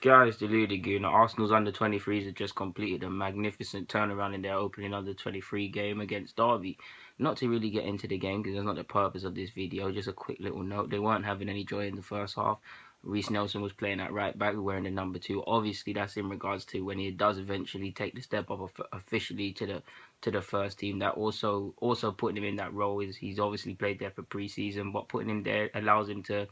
Guys, the Ludigoon, Arsenal's under-23s have just completed a magnificent turnaround in their opening under-23 game against Derby. Not to really get into the game because that's not the purpose of this video, just a quick little note. They weren't having any joy in the first half. Reece Nelson was playing at right back, wearing the number 2. Obviously, that's in regards to when he does eventually take the step up officially to the first team. That also putting him in that role is he's obviously played there for pre-season, but putting him there allows him to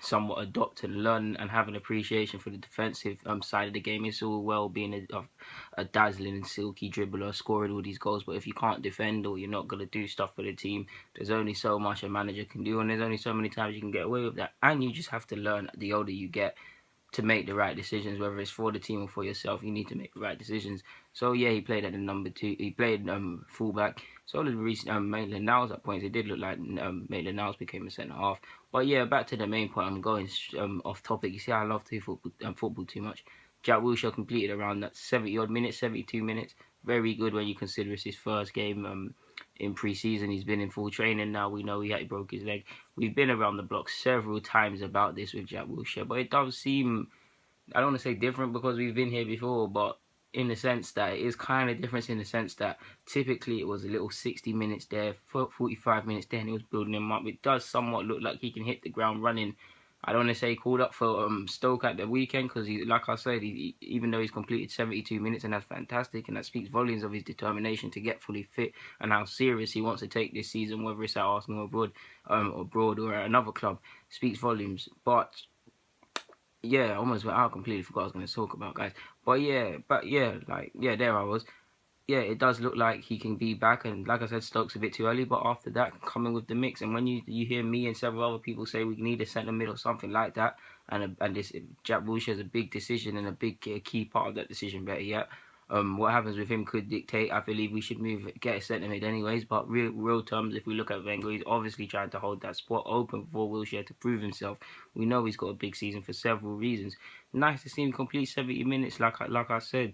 somewhat adopt and learn and have an appreciation for the defensive side of the game. It's all well being a dazzling and silky dribbler, scoring all these goals, but if you can't defend or you're not going to do stuff for the team, there's only so much a manager can do, and there's only so many times you can get away with that. And you just have to learn the older you get to make the right decisions, whether it's for the team or for yourself. You need to make the right decisions. So yeah, he played at the number 2. He played fullback. So did Maitland-Niles at points. It did look like Maitland-Niles became a centre half. But yeah, back to the main point. I'm going off topic. You see, I love football too much. Jack Wilshere completed around that 70-odd minutes, 72 minutes. Very good when you consider it's his first game in pre-season. He's been in full training now. We know he broke his leg. We've been around the block several times about this with Jack Wilshere, but it does seem, I don't want to say different because we've been here before, but in the sense that it is kind of different in the sense that typically it was a little 60 minutes there, 45 minutes there, and he was building him up. It does somewhat look like he can hit the ground running. I don't want to say he called up for Stoke at the weekend because, like I said, even though he's completed 72 minutes, and that's fantastic, and that speaks volumes of his determination to get fully fit and how serious he wants to take this season, whether it's at Arsenal abroad or at another club, speaks volumes. But yeah, I almost went out completely. Forgot what I was going to talk about, guys. But yeah, there I was. Yeah, it does look like he can be back, and like I said, Stoke's a bit too early, but after that, coming with the mix, and when you hear me and several other people say we need a centre mid or something like that, and this Jack Wilshere is a big decision and a big key part of that decision, better yet. What happens with him could dictate. I believe we should get a centre mid anyways, but real terms, if we look at Wenger, he's obviously trying to hold that spot open for Wilshere to prove himself. We know he's got a big season for several reasons. Nice to see him complete 70 minutes, like I said.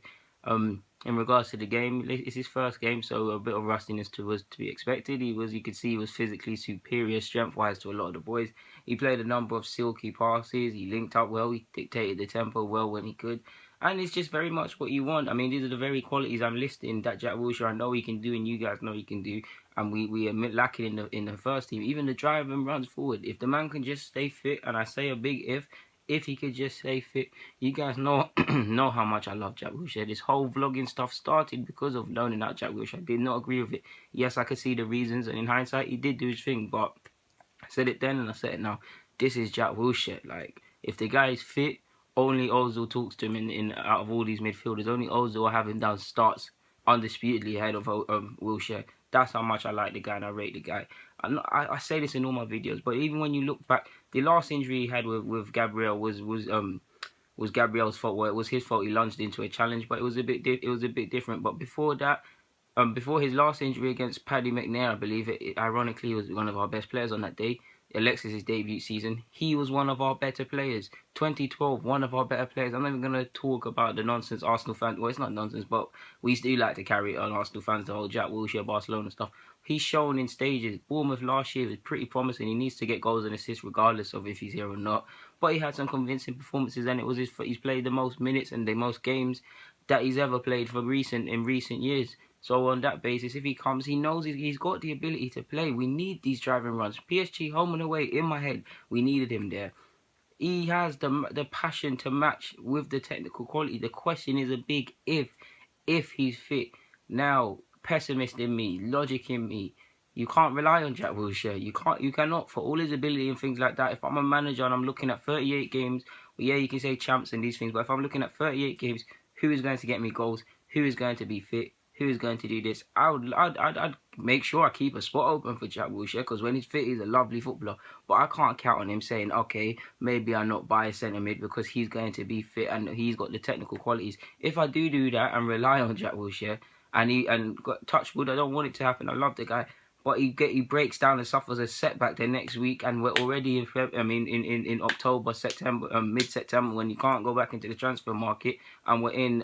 In regards to the game, it's his first game, so a bit of rustiness was to be expected. You could see he was physically superior, strength-wise, to a lot of the boys. He played a number of silky passes. He linked up well. He dictated the tempo well when he could. And it's just very much what you want. I mean, these are the very qualities I'm listing that Jack Wilshere, I know he can do, and you guys know he can do. And we are lacking in the first team. Even the drive and runs forward. If the man can just stay fit, and I say a big if he could just stay fit, you guys know know how much I love Jack Wilshere. This whole vlogging stuff started because of loaning out Jack Wilshere. I did not agree with it. Yes, I could see the reasons, and in hindsight, he did do his thing, but I said it then and I said it now. This is Jack Wilshere. Like, if the guy is fit, only Ozil talks to him in out of all these midfielders. Only Ozil will have him down starts undisputedly ahead of Wilshere. That's how much I like the guy and I rate the guy. I say this in all my videos, but even when you look back, the last injury he had with Gabriel was Gabriel's fault. Well, it was his fault. He lunged into a challenge, but it was a bit different. But before that, before his last injury against Paddy McNair, I believe ironically, he was one of our best players on that day. Alexis' debut season, he was one of our better players. 2012, one of our better players. I'm not even going to talk about the nonsense Arsenal fans. Well, it's not nonsense, but we do like to carry it on Arsenal fans, the whole Jack Wilshere, Barcelona stuff. He's shown in stages. Bournemouth last year was pretty promising. He needs to get goals and assists regardless of if he's here or not. But he had some convincing performances, and it was he's played the most minutes and the most games that he's ever played in recent years. So on that basis, if he comes, he knows he's got the ability to play. We need these driving runs. PSG, home and away, in my head, we needed him there. He has the passion to match with the technical quality. The question is a big if he's fit. Now, pessimist in me, logic in me, you can't rely on Jack Wilshere. You cannot, for all his ability and things like that. If I'm a manager and I'm looking at 38 games, well, yeah, you can say champs and these things, but if I'm looking at 38 games, who is going to get me goals? Who is going to be fit? Who is going to do this? I'd make sure I keep a spot open for Jack Wilshere, because when he's fit, he's a lovely footballer. But I can't count on him saying, okay, maybe I'm not buy a centre mid because he's going to be fit and he's got the technical qualities. If I do that and rely on Jack Wilshere, and got touch wood, I don't want it to happen. I love the guy, but he breaks down and suffers a setback the next week, and we're already in October, September, mid-September, when you can't go back into the transfer market, and we're in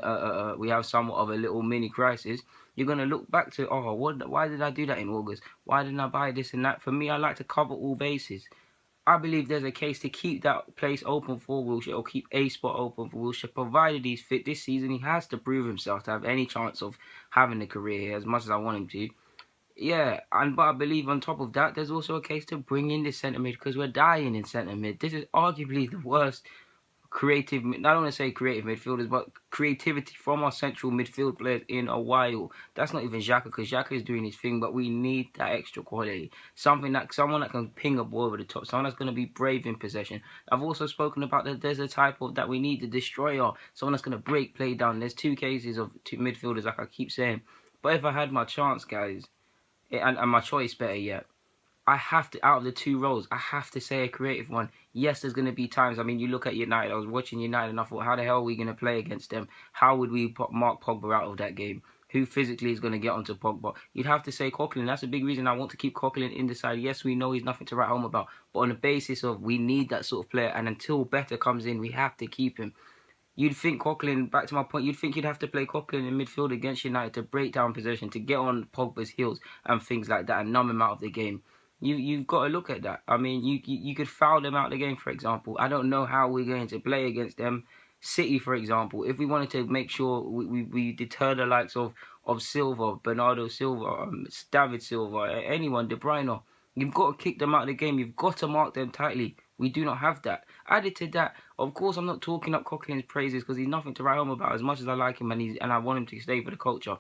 we have somewhat of a little mini crisis. You're gonna look back to, oh, why did I do that in August? Why didn't I buy this and that? For me, I like to cover all bases. I believe there's a case to keep that place open for Wilshere, or keep a spot open for Wilshere, provided he's fit this season. He has to prove himself to have any chance of having a career here, as much as I want him to. Yeah, but I believe on top of that, there's also a case to bring in the centre mid, because we're dying in centre mid. This is arguably the worst creative, I don't want to say creative midfielders, but creativity from our central midfield players in a while. That's not even Xhaka, because Xhaka is doing his thing, but we need that extra quality. Someone that can ping a ball over the top, someone that's going to be brave in possession. I've also spoken about that there's a type of that we need, the destroyer, someone that's going to break play down. There's two cases of two midfielders, like I keep saying. But if I had my chance, guys, and my choice, better yet, I have to, out of the two roles, I have to say a creative one. Yes, there's going to be times, I mean, you look at United, I was watching United and I thought, how the hell are we going to play against them? How would we mark Pogba out of that game? Who physically is going to get onto Pogba? You'd have to say Coquelin. That's a big reason I want to keep Coquelin in the side. Yes, we know he's nothing to write home about, but on the basis of we need that sort of player, and until Better comes in, we have to keep him. You'd think Coquelin, back to my point, you'd think you'd have to play Coquelin in midfield against United to break down possession, to get on Pogba's heels and things like that, and numb him out of the game. You've got to look at that. I mean, you could foul them out of the game, for example. I don't know how we're going to play against them. City, for example, if we wanted to make sure we deter the likes of Silva, Bernardo Silva, David Silva, anyone, De Bruyne, you've got to kick them out of the game. You've got to mark them tightly. We do not have that. Added to that, of course, I'm not talking up Coquelin's praises because he's nothing to write home about, as much as I like him and I want him to stay for the culture.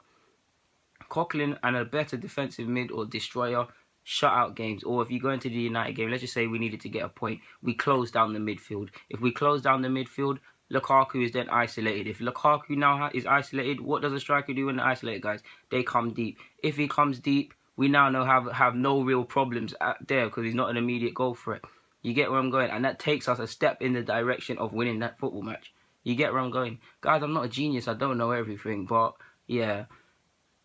Coquelin and a better defensive mid or destroyer shut out games. Or if you go into the United game, let's just say we needed to get a point, we close down the midfield. If we close down the midfield, Lukaku is then isolated. If Lukaku now is isolated, what does a striker do when they're isolated, guys? They come deep. If he comes deep, we now know have no real problems there because he's not an immediate goal threat. You get where I'm going? And that takes us a step in the direction of winning that football match. You get where I'm going? Guys, I'm not a genius. I don't know everything. But, yeah,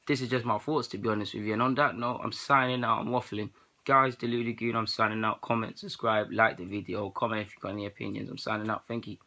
this is just my thoughts, to be honest with you. And on that note, I'm signing out. I'm waffling. Guys, Deluded Goon, I'm signing out. Comment, subscribe, like the video. Comment if you've got any opinions. I'm signing out. Thank you.